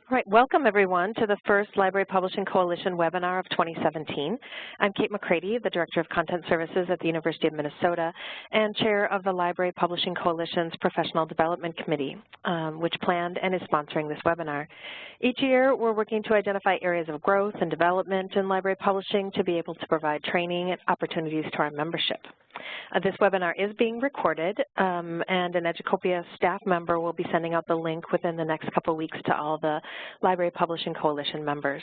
All right, welcome everyone to the first Library Publishing Coalition webinar of 2017. I'm Kate McCready, the Director of Content Services at the University of Minnesota and Chair of the Library Publishing Coalition's Professional Development Committee, which planned and is sponsoring this webinar. Each year, we're working to identify areas of growth and development in library publishing to be able to provide training and opportunities to our membership. This webinar is being recorded, and an Educopia staff member will be sending out the link within the next couple of weeks to all the Library Publishing Coalition members.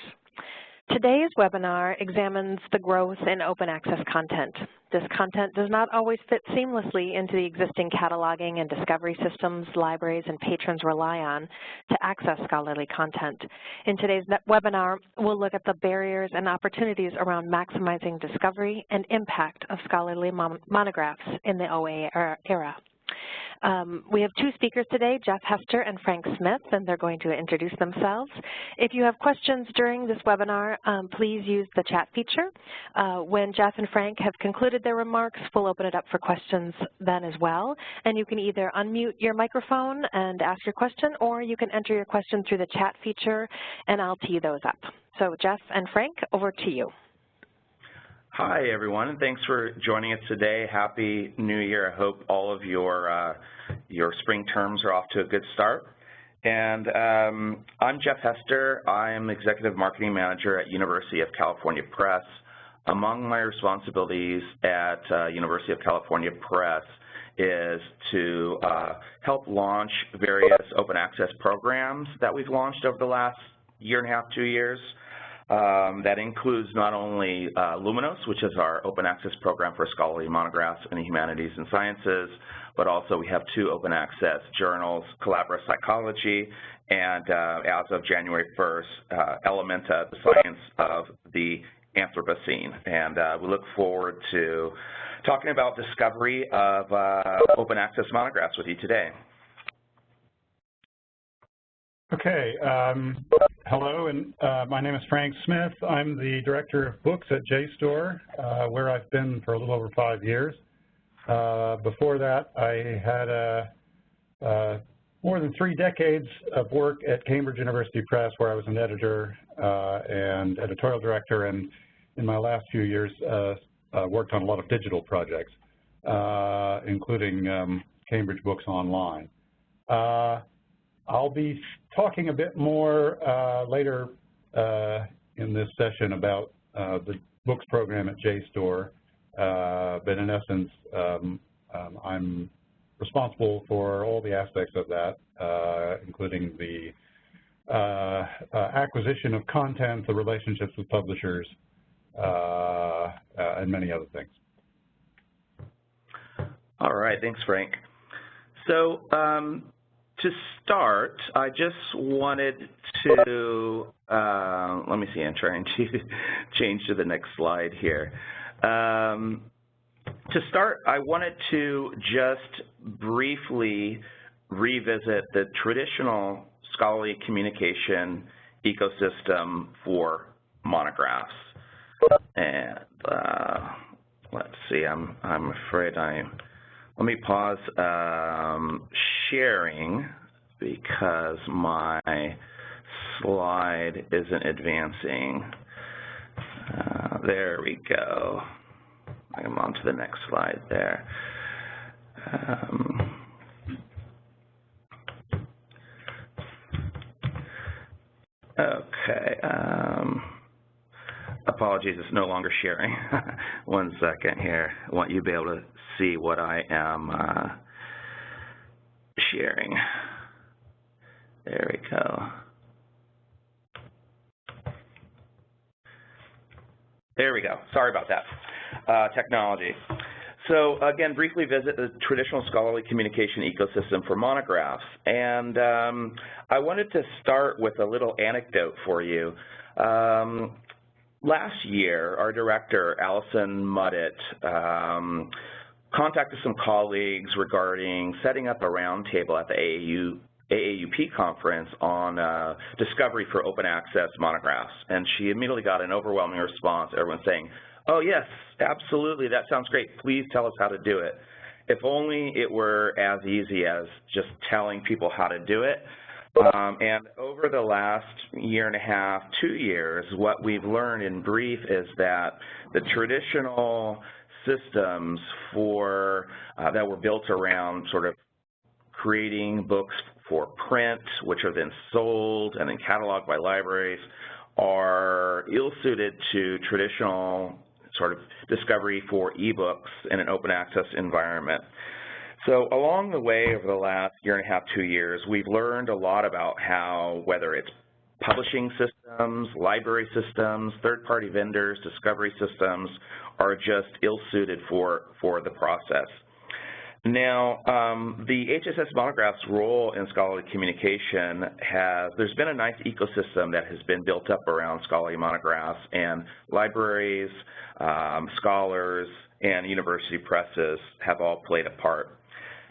Today's webinar examines the growth in open access content. This content does not always fit seamlessly into the existing cataloging and discovery systems libraries and patrons rely on to access scholarly content. In today's webinar, we'll look at the barriers and opportunities around maximizing discovery and impact of scholarly monographs in the OA era. We have two speakers today, Jeff Hester and Frank Smith, and they're going to introduce themselves. If you have questions during this webinar, please use the chat feature. When Jeff and Frank have concluded their remarks, we'll open it up for questions then as well. And you can either unmute your microphone and ask your question, or you can enter your question through the chat feature, and I'll tee those up. So Jeff and Frank, over to you. Hi, everyone, and thanks for joining us today. Happy New Year. I hope all of your spring terms are off to a good start. And I'm Jeff Hester. I'm Executive Marketing Manager at University of California Press. Among my responsibilities at University of California Press is to help launch various open access programs that we've launched over the last year and a half, 2 years. That includes not only Luminos, which is our open access program for scholarly monographs in the humanities and sciences, but also we have two open access journals, Collaborative Psychology, and as of January 1st, Elementa, the Science of the Anthropocene. And we look forward to talking about discovery of open access monographs with you today. Okay, hello, and my name is Frank Smith. I'm the Director of Books at JSTOR, where I've been for a little over 5 years. Before that, I had more than 3 decades of work at Cambridge University Press, where I was an editor and editorial director, and in my last few years, worked on a lot of digital projects, including Cambridge Books Online. I'll be talking a bit more later in this session about the books program at JSTOR, but in essence, I'm responsible for all the aspects of that, including the acquisition of content, the relationships with publishers, and many other things. All right, thanks, Frank. So, to start, I just wanted to, let me see, I'm trying to change to the next slide here. To start, I wanted to just briefly revisit the traditional scholarly communication ecosystem for monographs. And let's see, I'm afraid let me pause sharing because my slide isn't advancing. There we go. I'm on to the next slide there. Okay. Apologies, it's no longer sharing. 1 second here. I want you to be able to see what I am sharing. There we go. There we go. Sorry about that. Technology. So again, briefly visit the traditional scholarly communication ecosystem for monographs. And I wanted to start with a little anecdote for you. Last year, our director, Allison Muddett, contacted some colleagues regarding setting up a roundtable at the AAUP conference on discovery for open access monographs. And she immediately got an overwhelming response, everyone saying, oh yes, absolutely, that sounds great, please tell us how to do it. If only it were as easy as just telling people how to do it. And over the last year and a half, 2 years, what we've learned in brief is that the traditional systems that were built around sort of creating books for print, which are then sold and then cataloged by libraries, are ill-suited to traditional sort of discovery for ebooks in an open access environment. So along the way over the last year and a half, 2 years, we've learned a lot about how, whether it's publishing systems, library systems, third-party vendors, discovery systems, are just ill-suited for the process. Now, the HSS Monographs role in scholarly communication there's been a nice ecosystem that has been built up around scholarly monographs, and libraries, scholars, and university presses have all played a part.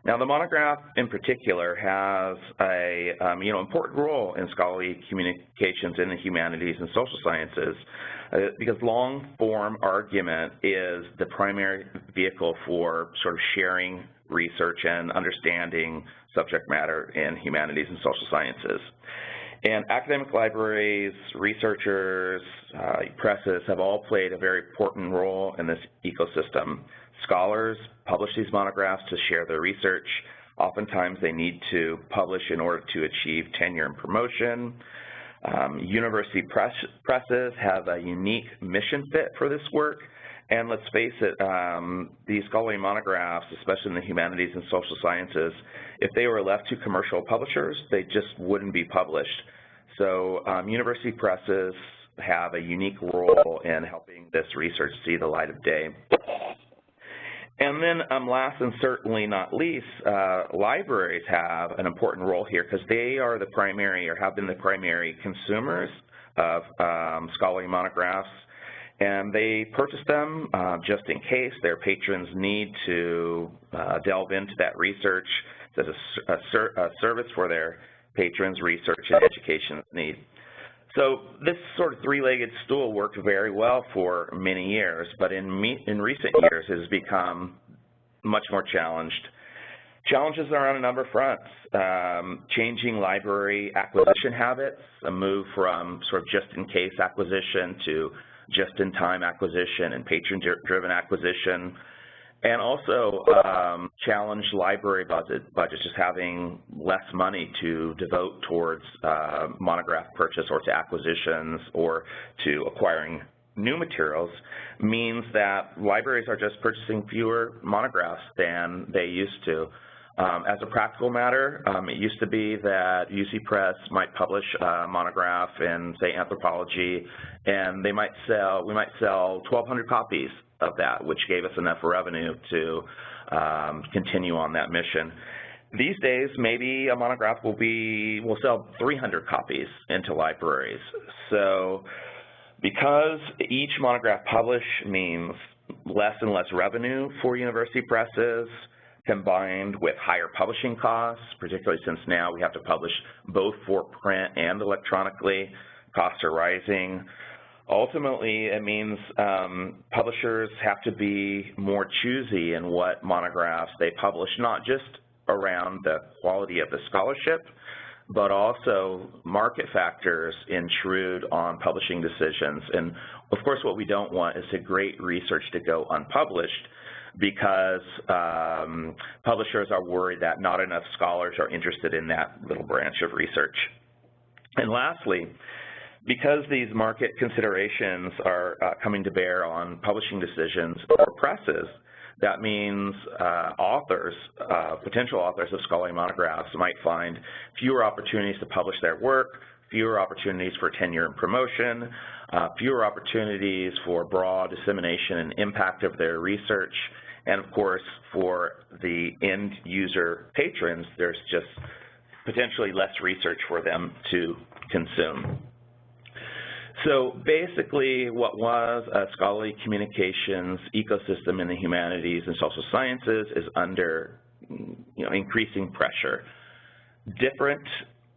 Now, the monograph in particular has a important role in scholarly communications in the humanities and social sciences because long-form argument is the primary vehicle for sort of sharing research and understanding subject matter in humanities and social sciences. And academic libraries, researchers, presses have all played a very important role in this ecosystem. Scholars publish these monographs to share their research. Oftentimes they need to publish in order to achieve tenure and promotion. University presses have a unique mission fit for this work. And let's face it, these scholarly monographs, especially in the humanities and social sciences, if they were left to commercial publishers, they just wouldn't be published. So university presses have a unique role in helping this research see the light of day. And then last and certainly not least, libraries have an important role here because they are the primary or have been the primary consumers of scholarly monographs. And they purchase them just in case their patrons need to delve into that research as a service for their patrons' research and education need. So this sort of three-legged stool worked very well for many years, but in recent years it has become much more challenged. Challenges are on a number of fronts. Changing library acquisition habits, a move from sort of just-in-case acquisition to just-in-time acquisition and patron-driven acquisition, and also challenged library budgets, just having less money to devote towards monograph purchase or to acquisitions or to acquiring new materials means that libraries are just purchasing fewer monographs than they used to. As a practical matter, it used to be that UC Press might publish a monograph in, say, anthropology, and we might sell 1,200 copies of that, which gave us enough revenue to continue on that mission. These days, maybe a monograph will sell 300 copies into libraries. So because each monograph published means less and less revenue for university presses, combined with higher publishing costs, particularly since now we have to publish both for print and electronically, costs are rising. Ultimately, it means publishers have to be more choosy in what monographs they publish, not just around the quality of the scholarship, but also market factors intrude on publishing decisions. And of course, what we don't want is a great research to go unpublished because publishers are worried that not enough scholars are interested in that little branch of research. And lastly, because these market considerations are coming to bear on publishing decisions for presses, that means potential authors of scholarly monographs might find fewer opportunities to publish their work, fewer opportunities for tenure and promotion, fewer opportunities for broad dissemination and impact of their research, and of course, for the end user patrons, there's just potentially less research for them to consume. So basically, what was a scholarly communications ecosystem in the humanities and social sciences is under increasing pressure. Different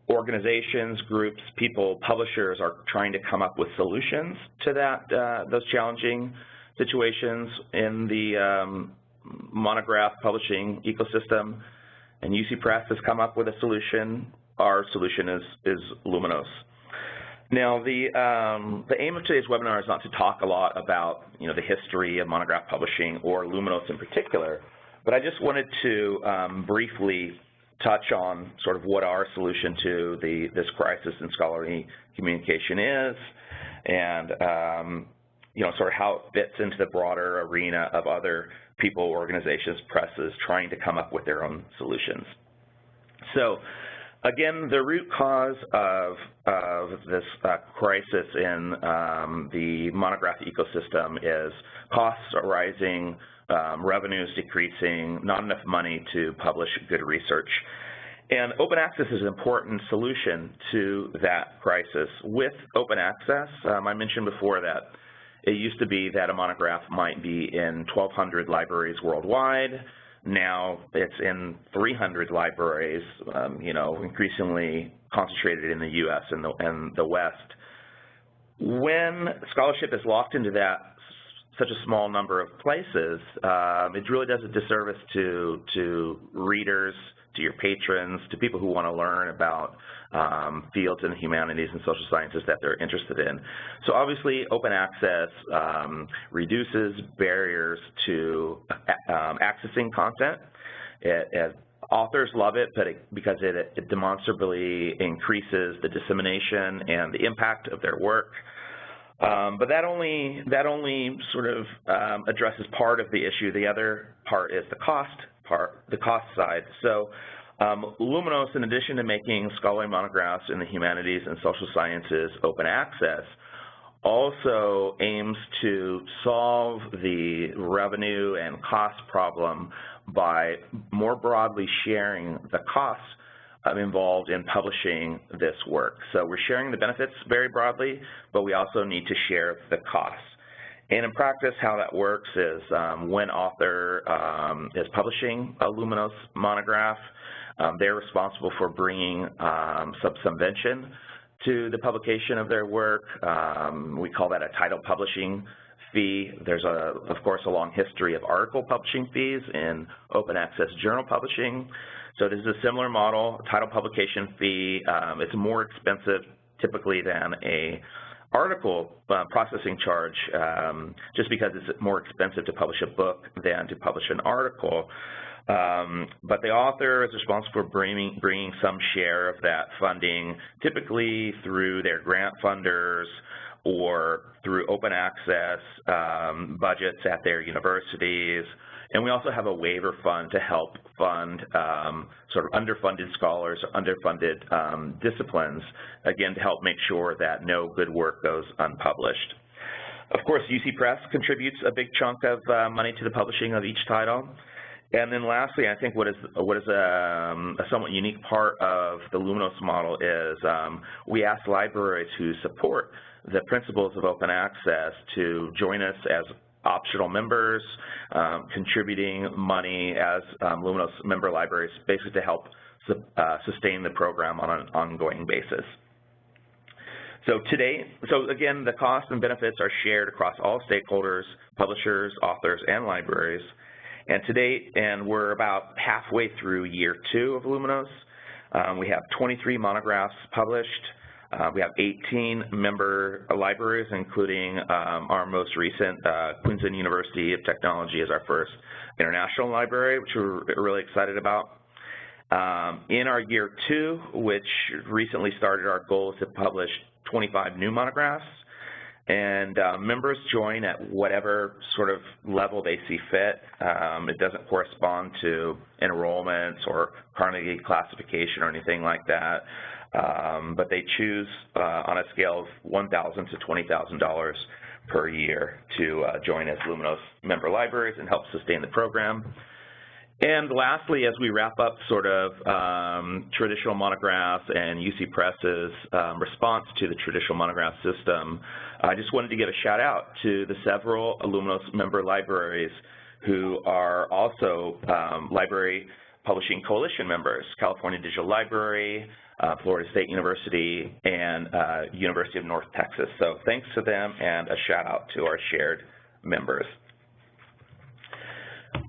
organizations, groups, people, publishers are trying to come up with solutions to those challenging situations in the monograph publishing ecosystem. And UC Press has come up with a solution. our solution is Luminos. Now, the aim of today's webinar is not to talk a lot about, the history of monograph publishing or Luminos in particular, but I just wanted to briefly touch on sort of what our solution to this crisis in scholarly communication is, and sort of how it fits into the broader arena of other people, organizations, presses trying to come up with their own solutions. So, again, the root cause of this crisis in the monograph ecosystem is costs are rising, revenues decreasing, not enough money to publish good research. And open access is an important solution to that crisis. With open access, I mentioned before that it used to be that a monograph might be in 1,200 libraries worldwide. Now it's in 300 libraries, increasingly concentrated in the U.S. and the West. When scholarship is locked into such a small number of places, it really does a disservice to readers, to your patrons, to people who want to learn about fields in the humanities and social sciences that they're interested in. So obviously, open access reduces barriers to accessing content. Authors love it, because it demonstrably increases the dissemination and the impact of their work. But that only sort of addresses part of the issue. The other part is the cost side. So Luminos, in addition to making scholarly monographs in the humanities and social sciences open access, also aims to solve the revenue and cost problem by more broadly sharing the costs involved in publishing this work. So we're sharing the benefits very broadly, but we also need to share the costs. And in practice, how that works is when author is publishing a Luminos monograph, they're responsible for bringing subvention to the publication of their work. We call that a title publishing fee. There's, of course, a long history of article publishing fees in open access journal publishing. So this is a similar model, title publication fee. It's more expensive typically than a article processing charge, just because it's more expensive to publish a book than to publish an article. But the author is responsible for bringing some share of that funding, typically through their grant funders or through open access budgets at their universities. And we also have a waiver fund to help fund sort of underfunded scholars or underfunded disciplines, again, to help make sure that no good work goes unpublished. Of course, UC Press contributes a big chunk of money to the publishing of each title. And then lastly, I think what is a somewhat unique part of the Luminos model is we ask libraries who support the principles of open access to join us as optional members, contributing money as Luminos member libraries, basically to help sustain the program on an ongoing basis. So again, the costs and benefits are shared across all stakeholders, publishers, authors, and libraries. And to date, and we're about halfway through year 2 of Luminos, we have 23 monographs published. We have 18 member libraries, including our most recent Queensland University of Technology as our first international library, which we're really excited about. In our year 2, which recently started, our goal is to publish 25 new monographs. And members join at whatever sort of level they see fit. It doesn't correspond to enrollments or Carnegie classification or anything like that. But they choose on a scale of $1,000 to $20,000 per year to join as Luminos member libraries and help sustain the program. And lastly, as we wrap up sort of traditional monographs and UC Press's response to the traditional monograph system, I just wanted to give a shout out to the several Luminos member libraries who are also library publishing coalition members, California Digital Library, Florida State University, and University of North Texas. So thanks to them, and a shout out to our shared members.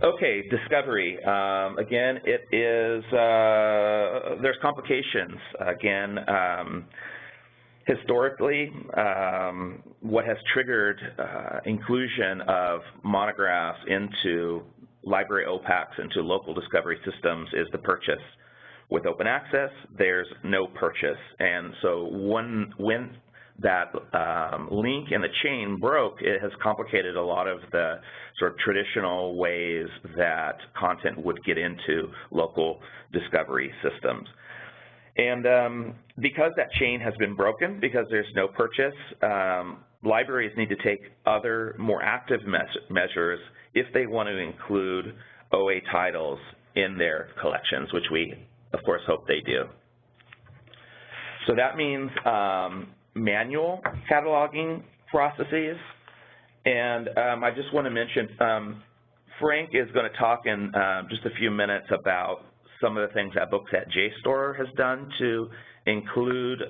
Okay, discovery. Again, it is, there's complications. Again, historically, what has triggered inclusion of monographs into library OPACs, into local discovery systems, is the purchase. With open access, there's no purchase. And so when that link in the chain broke, it has complicated a lot of the sort of traditional ways that content would get into local discovery systems. And because that chain has been broken, because there's no purchase, libraries need to take other more active measures if they want to include OA titles in their collections, which we, of course, hope they do. So that means manual cataloging processes. And I just want to mention, Frank is going to talk in just a few minutes about some of the things that Books at JSTOR has done to include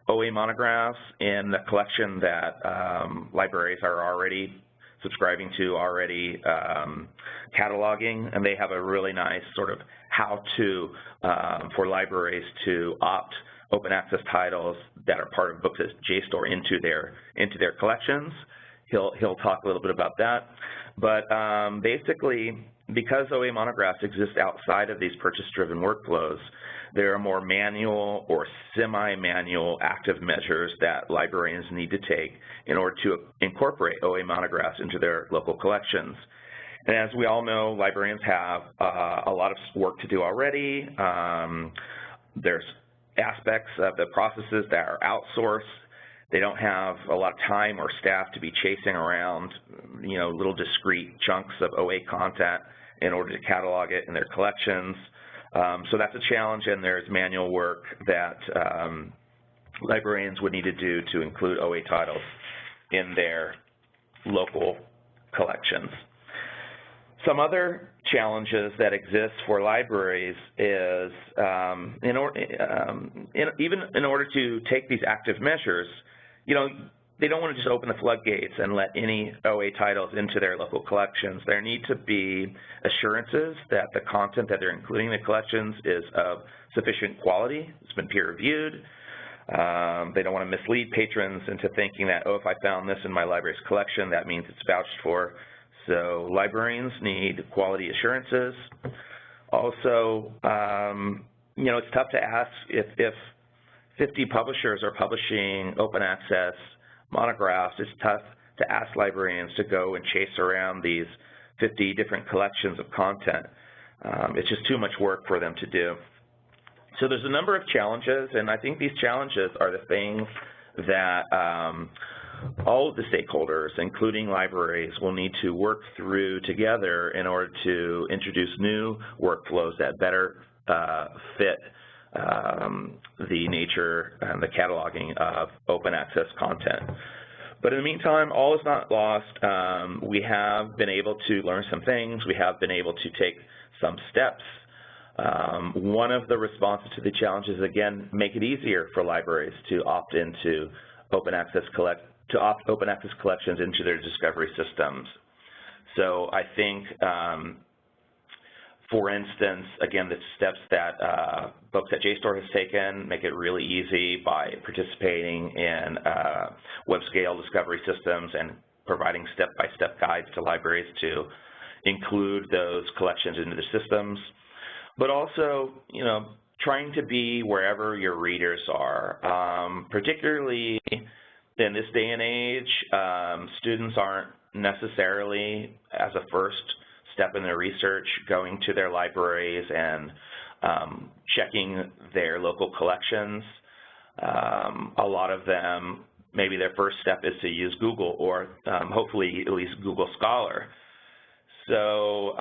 OA monographs in the collection that libraries are already subscribing to, already cataloging, and they have a really nice sort of how-to for libraries to opt open access titles that are part of Books at JSTOR into their collections. He'll talk a little bit about that. But basically, because OA monographs exist outside of these purchase-driven workflows, there are more manual or semi-manual active measures that librarians need to take in order to incorporate OA monographs into their local collections. And as we all know, librarians have a lot of work to do already. There's aspects of the processes that are outsourced. They don't have a lot of time or staff to be chasing around, little discrete chunks of OA content in order to catalog it in their collections. So that's a challenge, and there's manual work that librarians would need to do to include OA titles in their local collections. Some other challenges that exist for libraries is, even in order to take these active measures, they don't want to just open the floodgates and let any OA titles into their local collections. There need to be assurances that the content that they're including in the collections is of sufficient quality. It's been peer-reviewed. They don't want to mislead patrons into thinking that, oh, if I found this in my library's collection, that means it's vouched for. So librarians need quality assurances. Also, it's tough to ask if 50 publishers are publishing open access monographs. It's tough to ask librarians to go and chase around these 50 different collections of content. It's just too much work for them to do. So there's a number of challenges, and I think these challenges are the things that all of the stakeholders, including libraries, will need to work through together in order to introduce new workflows that better fit the nature and the cataloging of open access content. But in the meantime, all is not lost. We have been able to learn some things. We have been able to take some steps. One of the responses to the challenges, again, make it easier for libraries to opt into open access collections into their discovery systems. So I think, for instance, again, the steps that Books at JSTOR has taken make it really easy by participating in web-scale discovery systems and providing step-by-step guides to libraries to include those collections into the systems. But also, trying to be wherever your readers are, particularly in this day and age. Students aren't necessarily, as a first step in their research, going to their libraries and checking their local collections. A lot of them, maybe their first step is to use Google, or hopefully at least Google Scholar. So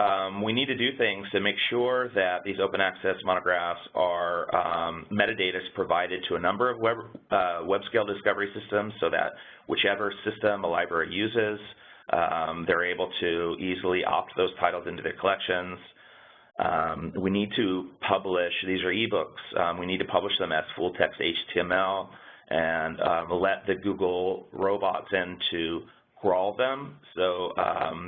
we need to do things to make sure that these open access monographs are metadata is provided to a number of web-scale discovery systems, so that whichever system a library uses, they're able to easily opt those titles into their collections. We need to publish, these are ebooks, we need to publish them as full-text HTML and let the Google robots in to crawl them, so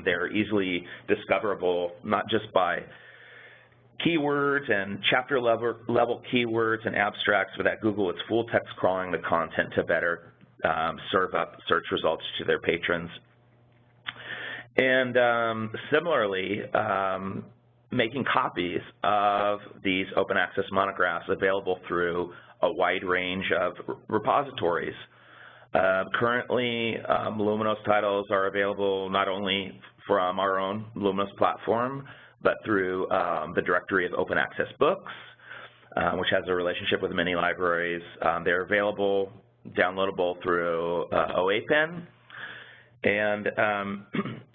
they're easily discoverable, not just by keywords and chapter level keywords and abstracts, but at Google it's full text crawling the content to better serve up search results to their patrons. And similarly, making copies of these open access monographs available through a wide range of repositories. Currently, Luminos titles are available not only from our own Luminos platform, but through the directory of open access books, which has a relationship with many libraries. They're available, downloadable through OAPen. And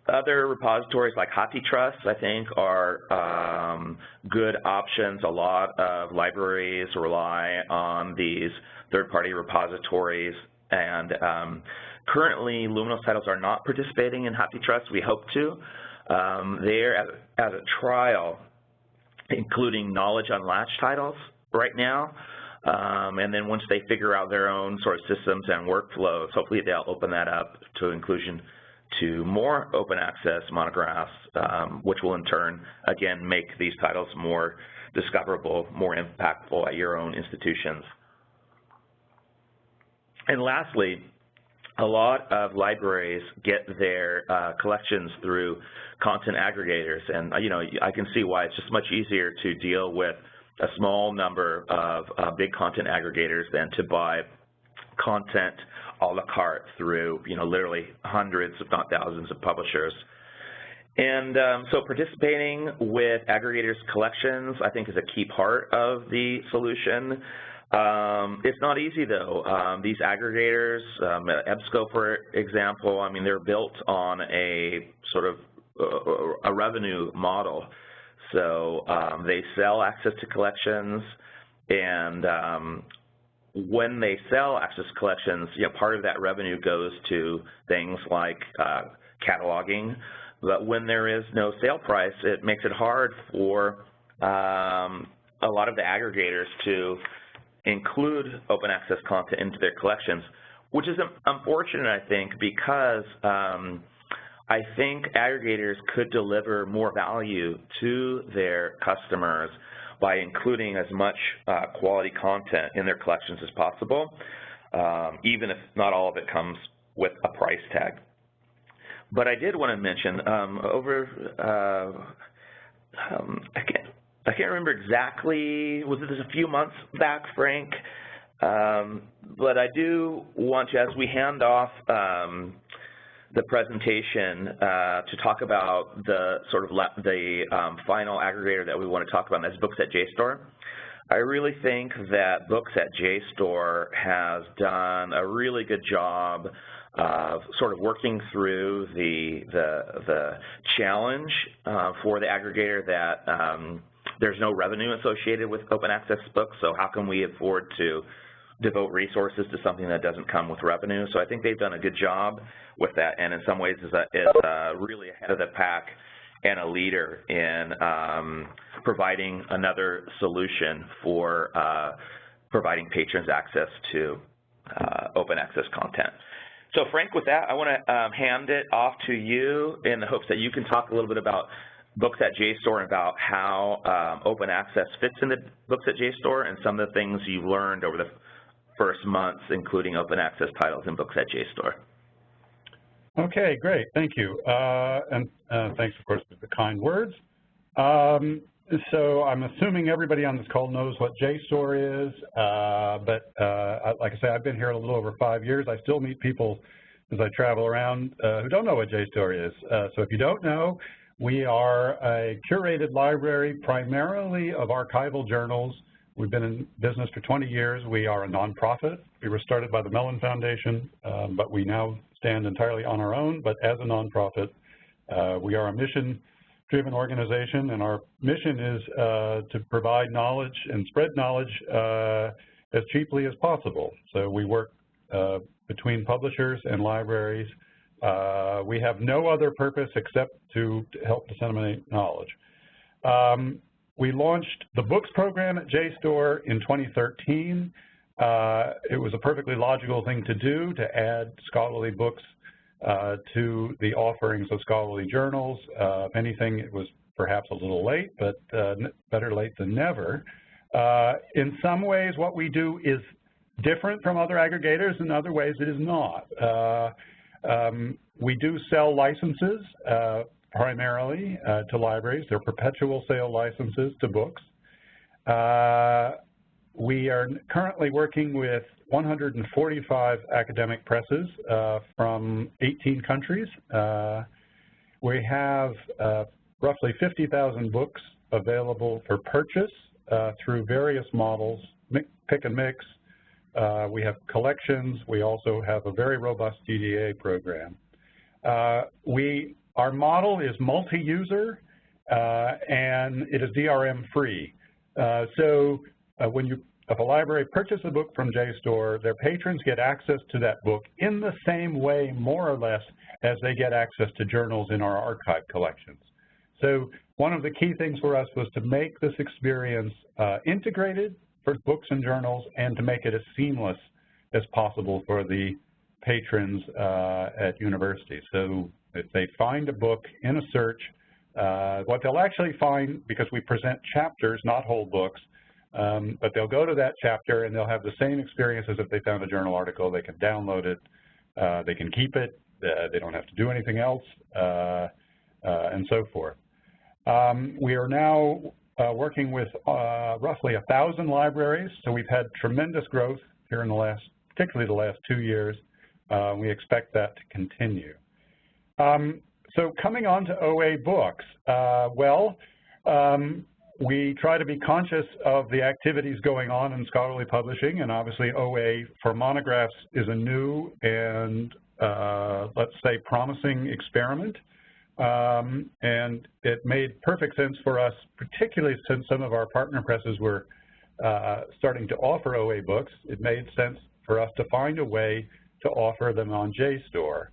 other repositories like HathiTrust, I think, are good options. A lot of libraries rely on these third-party repositories. And currently, Luminos titles are not participating in HathiTrust. We hope to. They're as a trial, including knowledge unlatched titles right now. And then once they figure out their own sort of systems and workflows, hopefully they'll open that up to inclusion to more open access monographs, which will in turn, again, make these titles more discoverable, more impactful at your own institutions. And lastly, a lot of libraries get their collections through content aggregators, and I can see why it's just much easier to deal with a small number of big content aggregators than to buy content a la carte through literally hundreds, if not thousands, of publishers. And so participating with aggregators' collections, I think, is a key part of the solution. It's not easy, though. These aggregators, EBSCO, for example, I mean, they're built on a sort of a revenue model. So they sell access to collections, and when they sell access to collections, part of that revenue goes to things like cataloging. But when there is no sale price, it makes it hard for a lot of the aggregators to include open access content into their collections, which is unfortunate, I think, because I think aggregators could deliver more value to their customers by including as much quality content in their collections as possible, even if not all of it comes with a price tag. But I did want to mention I can't remember exactly, was it a few months back, Frank? But I do want to, as we hand off the presentation, to talk about the sort of the final aggregator that we want to talk about, and that's Books at JSTOR. I really think that Books at JSTOR has done a really good job of sort of working through the challenge for the aggregator that there's no revenue associated with open access books, so how can we afford to devote resources to something that doesn't come with revenue? So I think they've done a good job with that, and in some ways is really ahead of the pack and a leader in providing another solution for providing patrons access to open access content. So Frank, with that, I want to hand it off to you in the hopes that you can talk a little bit about Books at JSTOR and about how open access fits in the Books at JSTOR and some of the things you've learned over the first months, including open access titles in Books at JSTOR. Okay, great. Thank you. And thanks, of course, for the kind words. So I'm assuming everybody on this call knows what JSTOR is, but like I say, I've been here a little over 5 years. I still meet people as I travel around who don't know what JSTOR is. So if you don't know, we are a curated library primarily of archival journals. We've been in business for 20 years. We are a nonprofit. We were started by the Mellon Foundation, but we now stand entirely on our own. But as a nonprofit, we are a mission-driven organization, and our mission is to provide knowledge and spread knowledge as cheaply as possible. So we work between publishers and libraries. We have no other purpose except to help disseminate knowledge. We launched the books program at JSTOR in 2013. It was a perfectly logical thing to do, to add scholarly books to the offerings of scholarly journals. If anything, it was perhaps a little late, but better late than never. In some ways, what we do is different from other aggregators. In other ways, it is not. We do sell licenses primarily to libraries. They're perpetual sale licenses to books. We are currently working with 145 academic presses from 18 countries. We have roughly 50,000 books available for purchase through various models, pick and mix. We have collections. We also have a very robust DDA program. Our model is multi-user and it is DRM free. If a library purchases a book from JSTOR, their patrons get access to that book in the same way, more or less, as they get access to journals in our archive collections. So one of the key things for us was to make this experience integrated for books and journals and to make it as seamless as possible for the patrons at universities. So if they find a book in a search, what they'll actually find, because we present chapters, not whole books, but they'll go to that chapter and they'll have the same experience as if they found a journal article. They can download it, they can keep it, they don't have to do anything else, and so forth. We are now working with roughly 1,000 libraries, so we've had tremendous growth here in particularly the last 2 years. We expect that to continue. So coming on to OA books, we try to be conscious of the activities going on in scholarly publishing, and obviously OA for monographs is a new and, let's say, promising experiment. And it made perfect sense for us, particularly since some of our partner presses were starting to offer OA books. It made sense for us to find a way to offer them on JSTOR.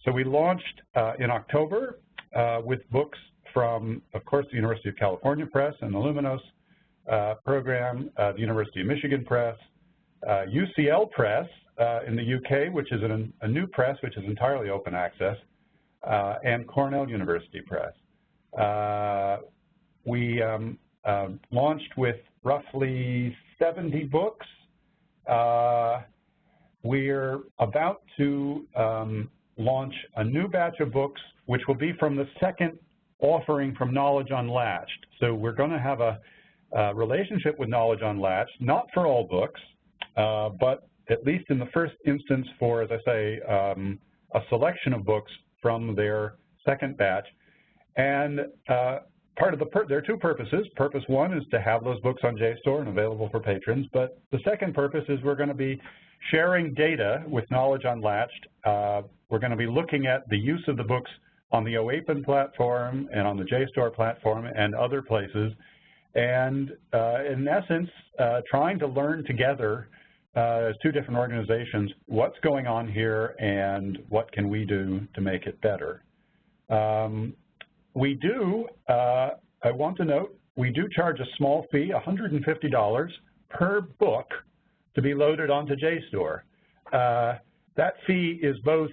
So we launched in October with books from, of course, the University of California Press and the Luminos program, the University of Michigan Press, UCL Press in the UK, which is a new press which is entirely open access, and Cornell University Press. We launched with roughly 70 books. We're about to launch a new batch of books, which will be from the second offering from Knowledge Unlatched. So we're going to have a relationship with Knowledge Unlatched, not for all books, but at least in the first instance for, as I say, a selection of books from their second batch. And there are two purposes. Purpose one is to have those books on JSTOR and available for patrons, but the second purpose is we're going to be sharing data with Knowledge Unlatched. We're going to be looking at the use of the books on the OAPN platform and on the JSTOR platform and other places, and in essence, trying to learn together as two different organizations what's going on here and what can we do to make it better. We do, I want to note, we do charge a small fee, $150 per book to be loaded onto JSTOR. That fee is both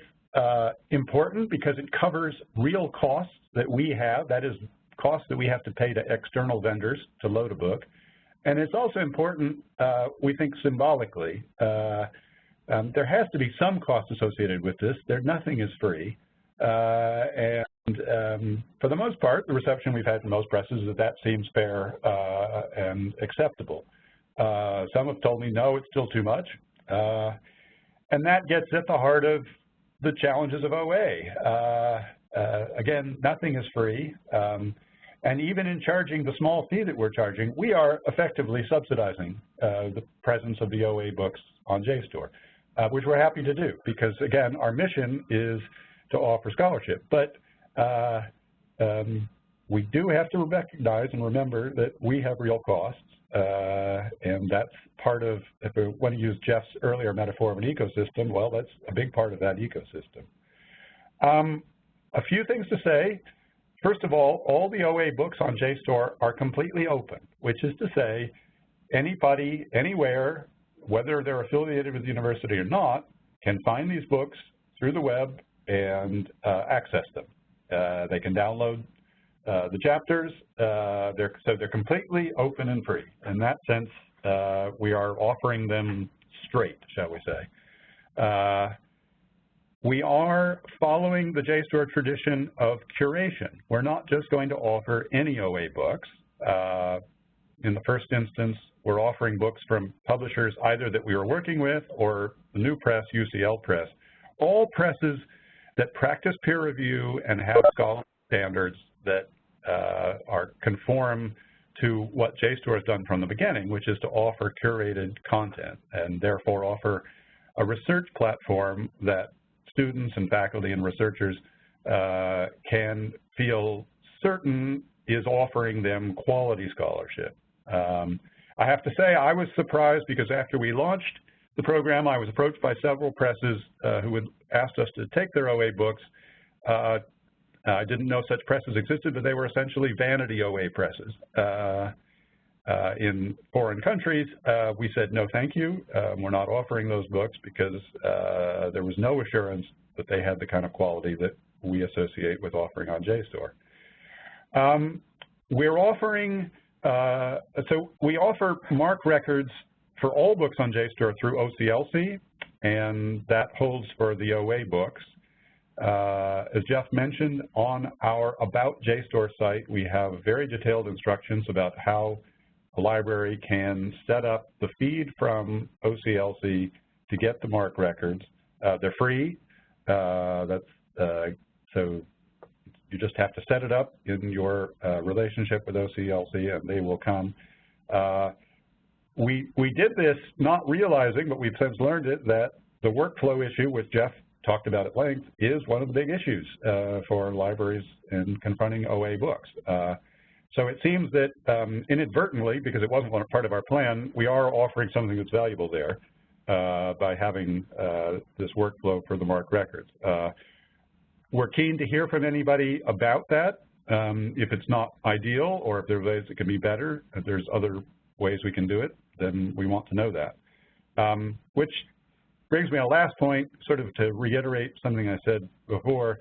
important because it covers real costs that we have, that is costs that we have to pay to external vendors to load a book. And it's also important, we think, symbolically. There has to be some cost associated with this. Nothing is free. And for the most part, the reception we've had from most presses is that seems fair and acceptable. Some have told me, no, it's still too much. And that gets at the heart of the challenges of OA. Again, nothing is free. And even in charging the small fee that we're charging, we are effectively subsidizing the presence of the OA books on JSTOR, which we're happy to do because, again, our mission is to offer scholarship. But we do have to recognize and remember that we have real costs, and that's part of, if we want to use Jeff's earlier metaphor of an ecosystem, well, that's a big part of that ecosystem. A few things to say. First of all the OA books on JSTOR are completely open, which is to say anybody, anywhere, whether they're affiliated with the university or not, can find these books through the web and access them. They can download the chapters, so they're completely open and free. In that sense, we are offering them straight, shall we say. We are following the JSTOR tradition of curation. We're not just going to offer any OA books. In the first instance, we're offering books from publishers either that we were working with or the new press, UCL Press, all presses that practice peer review and have scholarly standards that are conform to what JSTOR has done from the beginning, which is to offer curated content and therefore offer a research platform that students and faculty and researchers can feel certain is offering them quality scholarship. I have to say I was surprised because after we launched the program, I was approached by several presses who had asked us to take their OA books. I didn't know such presses existed, but they were essentially vanity OA presses. In foreign countries, we said, no, thank you. We're not offering those books because there was no assurance that they had the kind of quality that we associate with offering on JSTOR. We're offering, so we offer Marc Records for all books on JSTOR through OCLC, and that holds for the OA books. As Jeff mentioned, on our About JSTOR site, we have very detailed instructions about how a library can set up the feed from OCLC to get the Marc Records. They're free. So you just have to set it up in your relationship with OCLC, and they will come. We did this not realizing, but we've since learned it, that the workflow issue, which Jeff talked about at length, is one of the big issues for libraries in confronting OA books. So it seems that inadvertently, because it wasn't part of our plan, we are offering something that's valuable there by having this workflow for the Marc Records. We're keen to hear from anybody about that. If it's not ideal or if there are ways it can be better, if there's other ways we can do it, then we want to know that. Which brings me to a last point, sort of to reiterate something I said before.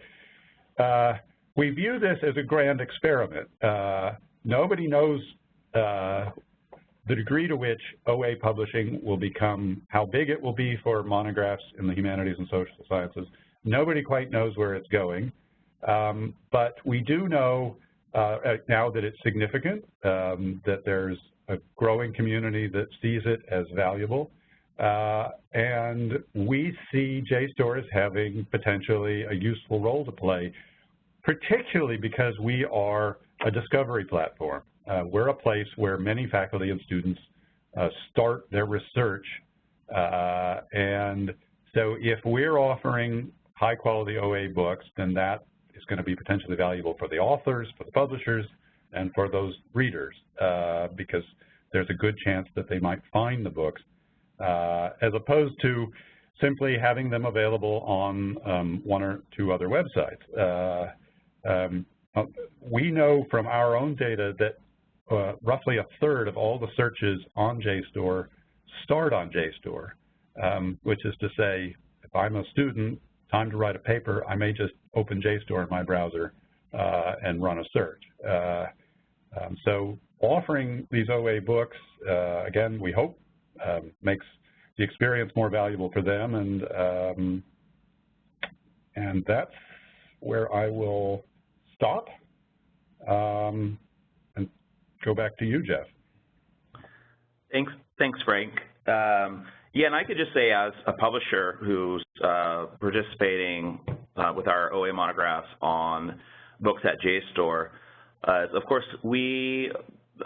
We view this as a grand experiment. Nobody knows the degree to which OA publishing will become, how big it will be for monographs in the humanities and social sciences. Nobody quite knows where it's going. But we do know now that it's significant, that there's a growing community that sees it as valuable. And we see JSTOR as having potentially a useful role to play, particularly because we are a discovery platform. We're a place where many faculty and students start their research. And so if we're offering high-quality OA books, then that is going to be potentially valuable for the authors, for the publishers, and for those readers, because there's a good chance that they might find the books, as opposed to simply having them available on one or two other websites. We know from our own data that roughly a third of all the searches on JSTOR start on JSTOR, which is to say, if I'm a student, time to write a paper, I may just open JSTOR in my browser and run a search. So offering these OA books, again, we hope makes the experience more valuable for them, and that's where I will stop and go back to you, Jeff. Thanks, Frank. Yeah, and I could just say, as a publisher who's participating with our OA monographs on books at JSTOR, of course, we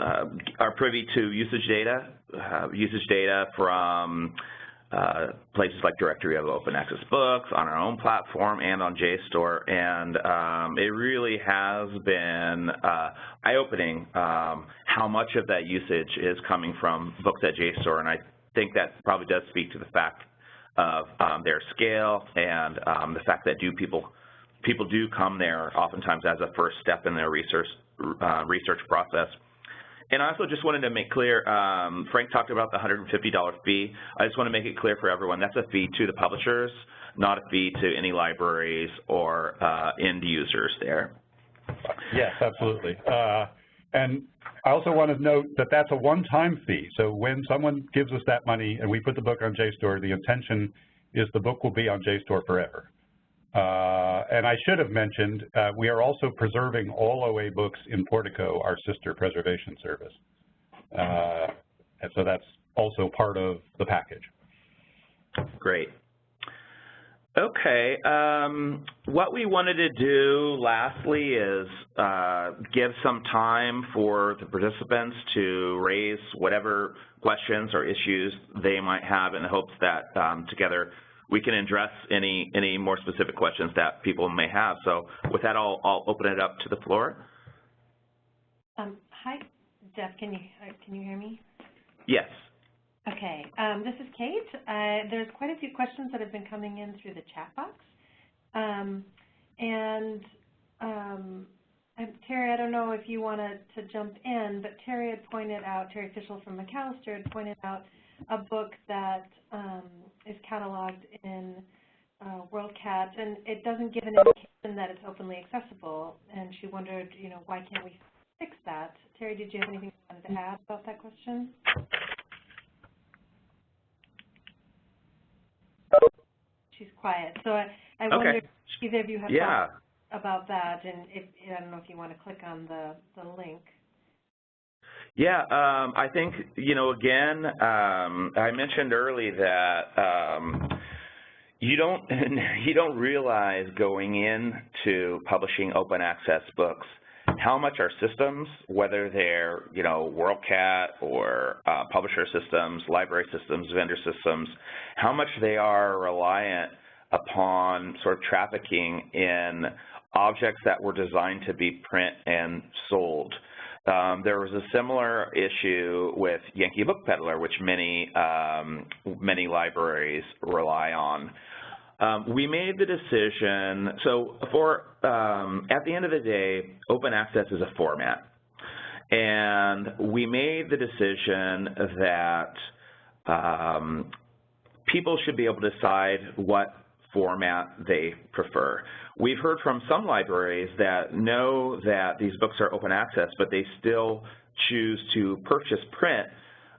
are privy to usage data from places like Directory of Open Access Books, on our own platform, and on JSTOR, and it really has been eye-opening how much of that usage is coming from books at JSTOR, and I think that probably does speak to the fact of their scale and the fact that people do come there oftentimes as a first step in their research process. And I also just wanted to make clear, Frank talked about the $150 fee. I just want to make it clear for everyone, that's a fee to the publishers, not a fee to any libraries or end users there. Yes, absolutely. And I also want to note that that's a one-time fee. So when someone gives us that money and we put the book on JSTOR, the intention is the book will be on JSTOR forever. And I should have mentioned, we are also preserving all OA books in Portico, our sister preservation service. And so that's also part of the package. Great. Okay, what we wanted to do lastly is give some time for the participants to raise whatever questions or issues they might have in the hopes that together we can address any more specific questions that people may have. So with that, I'll open it up to the floor. Hi, Jeff, can you hear me? Yes. Okay, this is Kate. There's quite a few questions that have been coming in through the chat box. Terry, I don't know if you wanted to jump in, but Terry had pointed out, Terry Fischel from McAllister had pointed out a book that is cataloged in WorldCat, and it doesn't give an indication that it's openly accessible, and she wondered, why can't we fix that? Terry, did you have anything you wanted to add about that question? She's quiet. So I wonder if either of you have thoughts about that, and I don't know if you want to click on the link. Yeah, I think, again, I mentioned early that you don't realize going into publishing open access books how much our systems, whether they're, WorldCat or publisher systems, library systems, vendor systems, how much they are reliant upon sort of trafficking in objects that were designed to be print and sold. There was a similar issue with Yankee Book Peddler, which many libraries rely on. We made the decision, so at the end of the day, open access is a format. And we made the decision that people should be able to decide what format they prefer. We've heard from some libraries that know that these books are open access, but they still choose to purchase print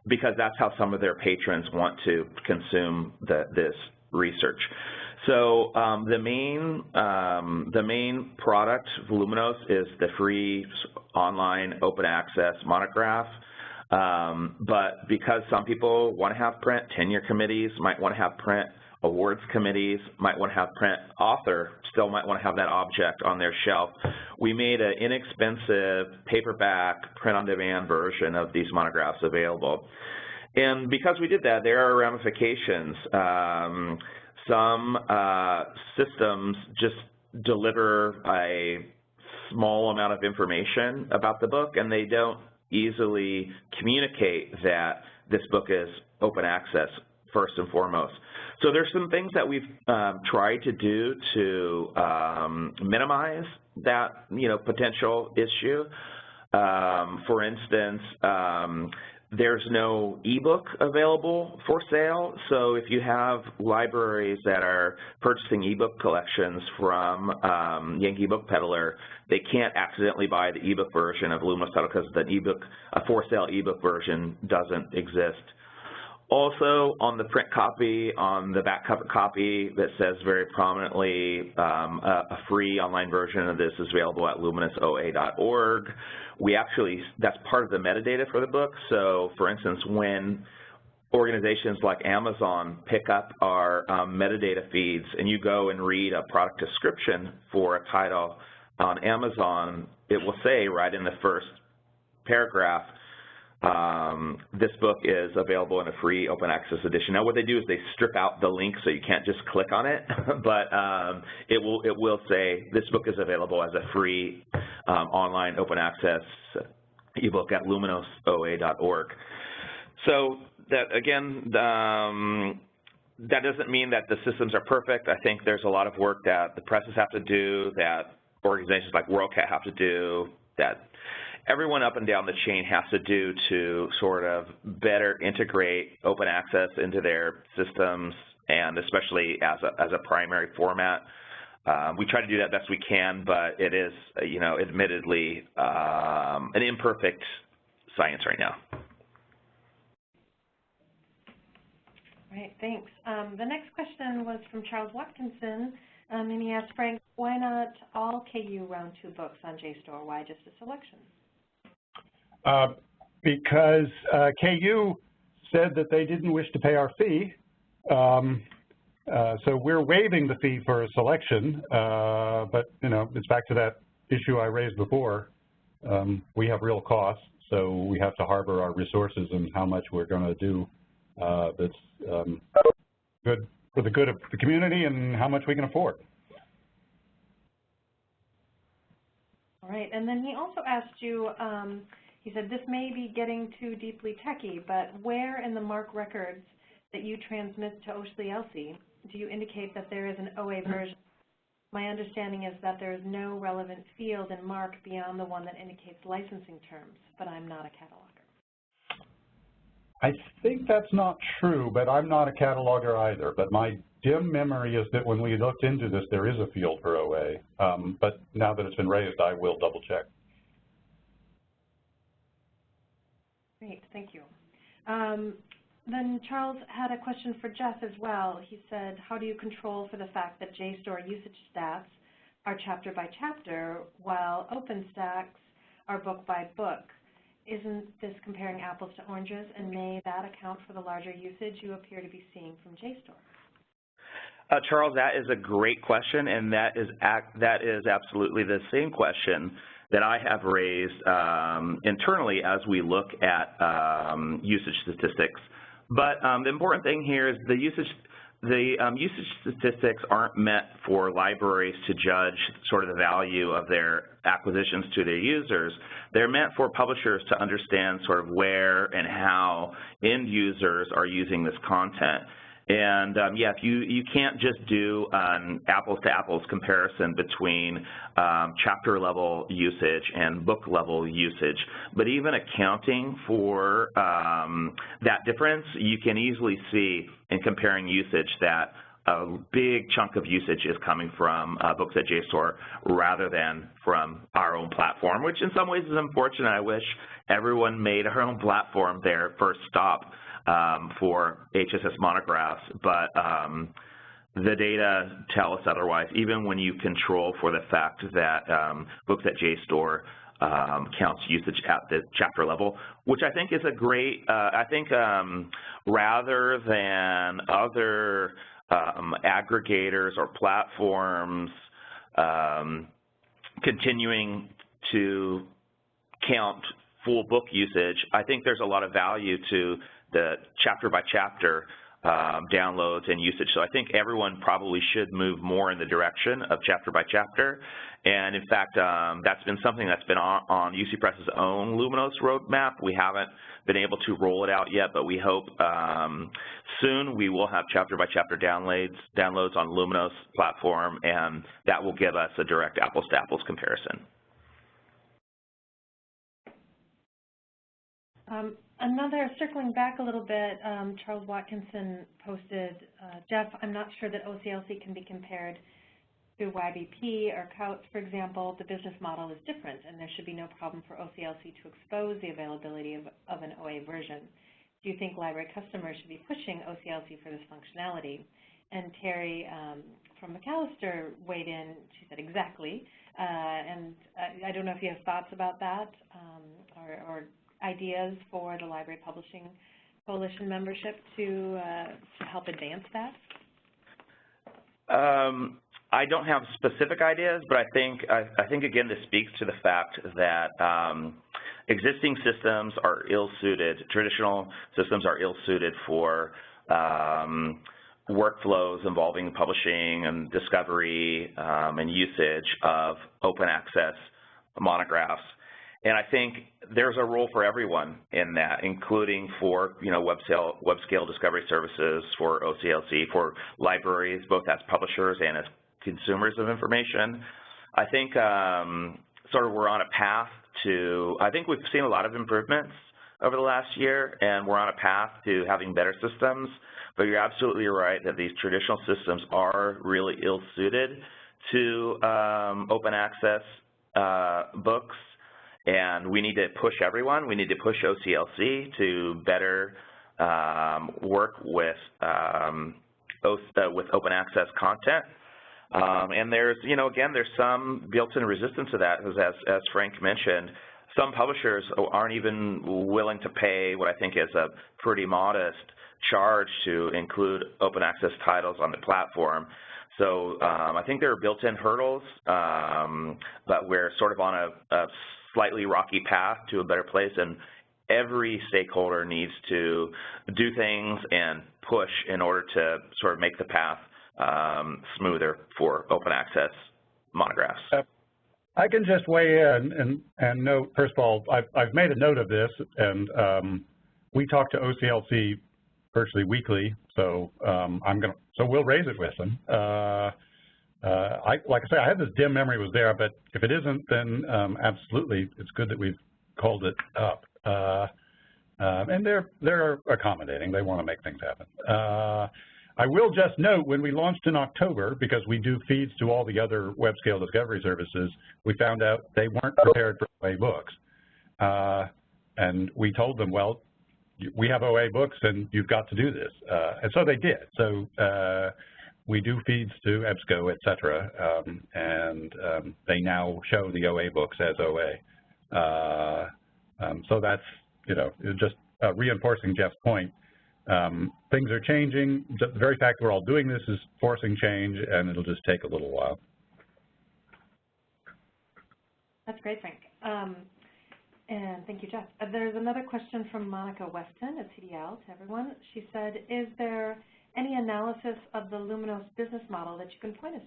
because that's how some of their patrons want to consume this research. So the main product, Voluminous, is the free online open access monograph. But because some people want to have print, tenure committees might want to have print, awards committees might want to have print, author still might want to have that object on their shelf. We made an inexpensive paperback print-on-demand version of these monographs available. And because we did that, there are ramifications. Some systems just deliver a small amount of information about the book, and they don't easily communicate that this book is open access first and foremost. So there's some things that we've tried to do to minimize that potential issue. For instance, there's no ebook available for sale. So if you have libraries that are purchasing ebook collections from Yankee Book Peddler, they can't accidentally buy the ebook version of Voluminous Title because a for sale ebook version doesn't exist. Also, on the print copy, on the back cover copy that says very prominently a free online version of this is available at luminousoa.org. That's part of the metadata for the book. So, for instance, when organizations like Amazon pick up our metadata feeds and you go and read a product description for a title on Amazon, it will say right in the first paragraph, this book is available in a free open access edition. Now, what they do is they strip out the link so you can't just click on it, but it will say this book is available as a free online open access ebook at luminousoa.org. So that, again, that doesn't mean that the systems are perfect. I think there's a lot of work that the presses have to do, that organizations like WorldCat have to do, that everyone up and down the chain has to do to sort of better integrate open access into their systems, and especially as a primary format. We try to do that best we can, but it is, admittedly an imperfect science right now. All right, thanks. The next question was from Charles Watkinson, and he asked, Frank, why not all KU round 2 books on JSTOR? Why just a selection? Because KU said that they didn't wish to pay our fee. So we're waiving the fee for a selection, but, it's back to that issue I raised before. We have real costs, so we have to harbor our resources and how much we're going to do that's good for the good of the community and how much we can afford. All right, and then he also asked you, he said, this may be getting too deeply techy, but where in the Marc Records that you transmit to OCLC do you indicate that there is an OA version? My understanding is that there is no relevant field in Marc beyond the one that indicates licensing terms, but I'm not a cataloger. I think that's not true, but I'm not a cataloger either. But my dim memory is that when we looked into this, there is a field for OA. But now that it's been raised, I will double check. Great, thank you. Then Charles had a question for Jeff as well. He said, how do you control for the fact that JSTOR usage stats are chapter by chapter, while OpenStax are book by book? Isn't this comparing apples to oranges, and may that account for the larger usage you appear to be seeing from JSTOR? Charles, that is a great question, and that is absolutely the same question that I have raised internally as we look at usage statistics. But the important thing here is the usage statistics aren't meant for libraries to judge sort of the value of their acquisitions to their users. They're meant for publishers to understand sort of where and how end users are using this content. And yeah, you can't just do an apples-to-apples comparison between chapter-level usage and book-level usage. But even accounting for that difference, you can easily see in comparing usage that a big chunk of usage is coming from books at JSTOR rather than from our own platform, which in some ways is unfortunate. I wish everyone made our own platform their first stop for HSS monographs, but the data tell us otherwise, even when you control for the fact that books at JSTOR counts usage at the chapter level, which I think is a great, rather than other aggregators or platforms continuing to count full book usage, I think there's a lot of value to the chapter by chapter downloads and usage. So I think everyone probably should move more in the direction of chapter by chapter. And in fact, that's been something that's been on UC Press's own Luminos roadmap. We haven't been able to roll it out yet, but we hope soon we will have chapter by chapter downloads on Luminos platform, and that will give us a direct apples to apples comparison. Another, circling back a little bit, Charles Watkinson posted, Jeff, I'm not sure that OCLC can be compared to YBP or COUTS, for example. The business model is different, and there should be no problem for OCLC to expose the availability of an OA version. Do you think library customers should be pushing OCLC for this functionality? And Terry from McAllister weighed in. She said exactly. And I don't know if you have thoughts about that or ideas for the Library Publishing Coalition membership to help advance that? I don't have specific ideas, but I think again this speaks to the fact that existing systems are ill-suited. Traditional systems are ill-suited for workflows involving publishing and discovery and usage of open access monographs. And I think there's a role for everyone in that, including for web scale discovery services, for OCLC, for libraries, both as publishers and as consumers of information. I think sort of we're on a path to, I think we've seen a lot of improvements over the last year, and we're on a path to having better systems, but you're absolutely right that these traditional systems are really ill-suited to open access books, and we need to push everyone. We need to push OCLC to better work with open access content. And there's, again, there's some built-in resistance to that, as Frank mentioned. Some publishers aren't even willing to pay what I think is a pretty modest charge to include open access titles on the platform. So I think there are built-in hurdles, but we're sort of on a slightly rocky path to a better place, and every stakeholder needs to do things and push in order to sort of make the path smoother for open access monographs. I can just weigh in and note, first of all, I've made a note of this, and we talk to OCLC virtually weekly, so so we'll raise it with them. Like I say, I had this dim memory was there, but if it isn't, then absolutely, it's good that we've called it up. And they're accommodating. They want to make things happen. I will just note, when we launched in October, because we do feeds to all the other web scale discovery services, we found out they weren't prepared for OA books. And we told them, well, we have OA books and you've got to do this. And so they did. So we do feeds to EBSCO, et cetera, and they now show the OA books as OA. So that's, just reinforcing Jeff's point. Things are changing. The very fact we're all doing this is forcing change, and it'll just take a little while. That's great, Frank. And thank you, Jeff. There's another question from Monica Weston at CDL to everyone. She said, is there any analysis of the Luminos business model that you can point us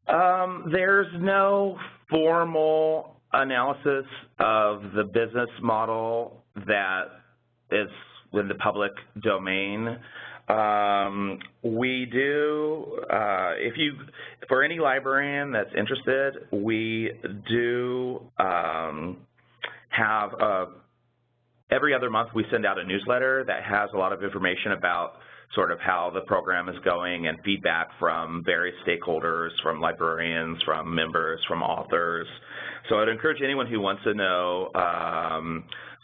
to? There's no formal analysis of the business model that is in the public domain. We do, for any librarian that's interested, we do have every other month we send out a newsletter that has a lot of information about sort of how the program is going and feedback from various stakeholders, from librarians, from members, from authors. So I'd encourage anyone who wants to know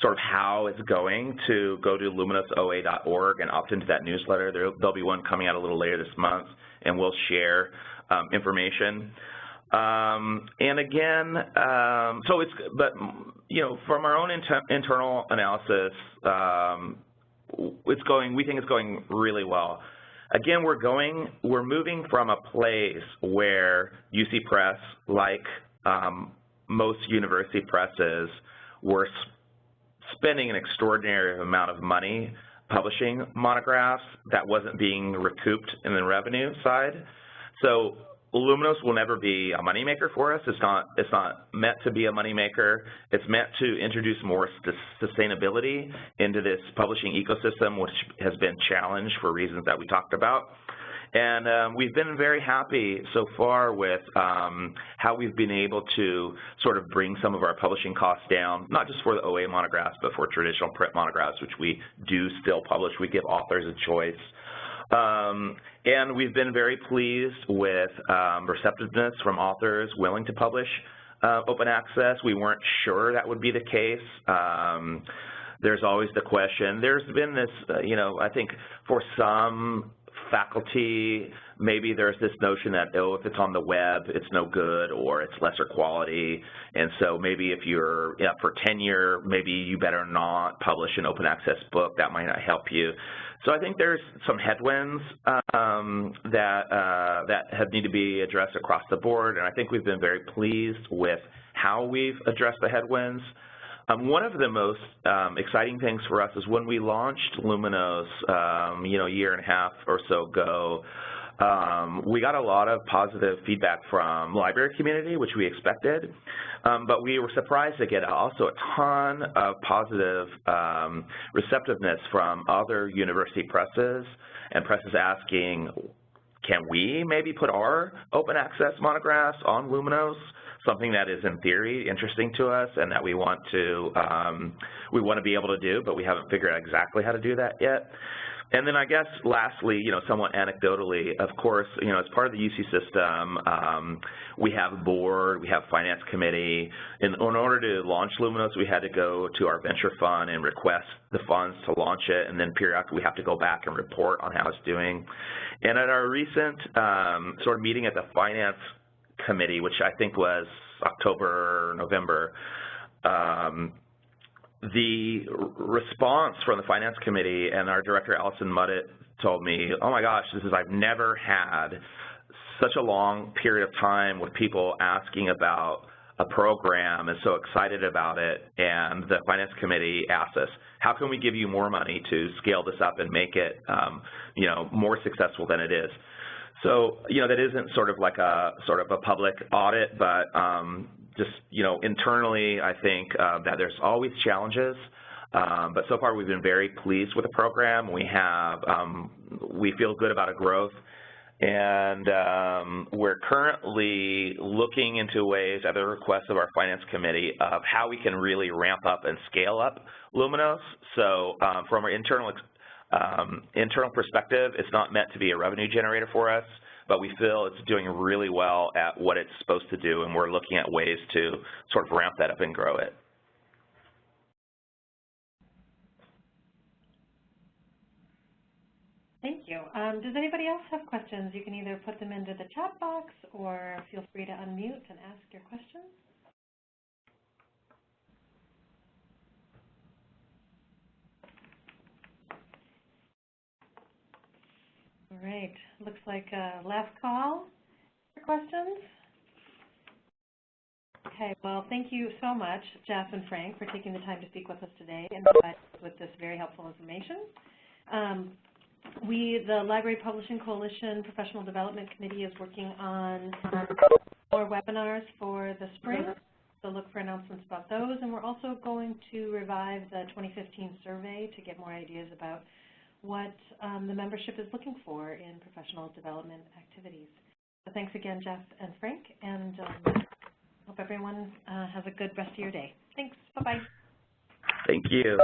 sort of how it's going to go to luminosoa.org and opt into that newsletter. There'll be one coming out a little later this month, and we'll share information. And again, from our own internal analysis, we think it's going really well. Again, we're moving from a place where UC Press, like most university presses, were spending an extraordinary amount of money publishing monographs that wasn't being recouped in the revenue side. So Luminos will never be a moneymaker for us. It's not meant to be a moneymaker. It's meant to introduce more sustainability into this publishing ecosystem, which has been challenged for reasons that we talked about. And we've been very happy so far with how we've been able to sort of bring some of our publishing costs down, not just for the OA monographs, but for traditional print monographs, which we do still publish. We give authors a choice. And we've been very pleased with receptiveness from authors willing to publish open access. We weren't sure that would be the case. There's always the question. There's been this, I think for some faculty, maybe there's this notion that, oh, if it's on the web, it's no good or it's lesser quality. And so maybe if you're for tenure, maybe you better not publish an open access book. That might not help you. So I think there's some headwinds that need to be addressed across the board, and I think we've been very pleased with how we've addressed the headwinds. One of the most exciting things for us is when we launched Luminos, a year and a half or so ago, we got a lot of positive feedback from the library community, which we expected, but we were surprised to get also a ton of positive receptiveness from other university presses and presses asking, can we maybe put our open access monographs on Luminos, something that is in theory interesting to us and that we want to be able to do, but we haven't figured out exactly how to do that yet. And then I guess lastly, somewhat anecdotally, of course, as part of the UC system, we have a board, we have finance committee. In order to launch Luminos, we had to go to our venture fund and request the funds to launch it, and then periodically we have to go back and report on how it's doing. And at our recent sort of meeting at the finance committee, which I think was October, November, the response from the finance committee and our director, Allison Muddett, told me, oh my gosh, I've never had such a long period of time with people asking about a program and so excited about it. And the finance committee asked us, how can we give you more money to scale this up and make it, more successful than it is? So, that isn't sort of like a public audit, but just, internally, I think that there's always challenges, but so far we've been very pleased with the program. We feel good about a growth, and we're currently looking into ways, at the request of our finance committee, of how we can really ramp up and scale up Luminos. So from our internal perspective, it's not meant to be a revenue generator for us, but we feel it's doing really well at what it's supposed to do, and we're looking at ways to sort of ramp that up and grow it. Thank you. Does anybody else have questions? You can either put them into the chat box or feel free to unmute and ask your questions. All right, looks like a last call for questions. Okay, well, thank you so much, Jeff and Frank, for taking the time to speak with us today and provide us with this very helpful information. The Library Publishing Coalition Professional Development Committee is working on more webinars for the spring, so look for announcements about those. And we're also going to revive the 2015 survey to get more ideas about what the membership is looking for in professional development activities. So thanks again, Jeff and Frank, and hope everyone has a good rest of your day. Thanks. Bye-bye. Thank you.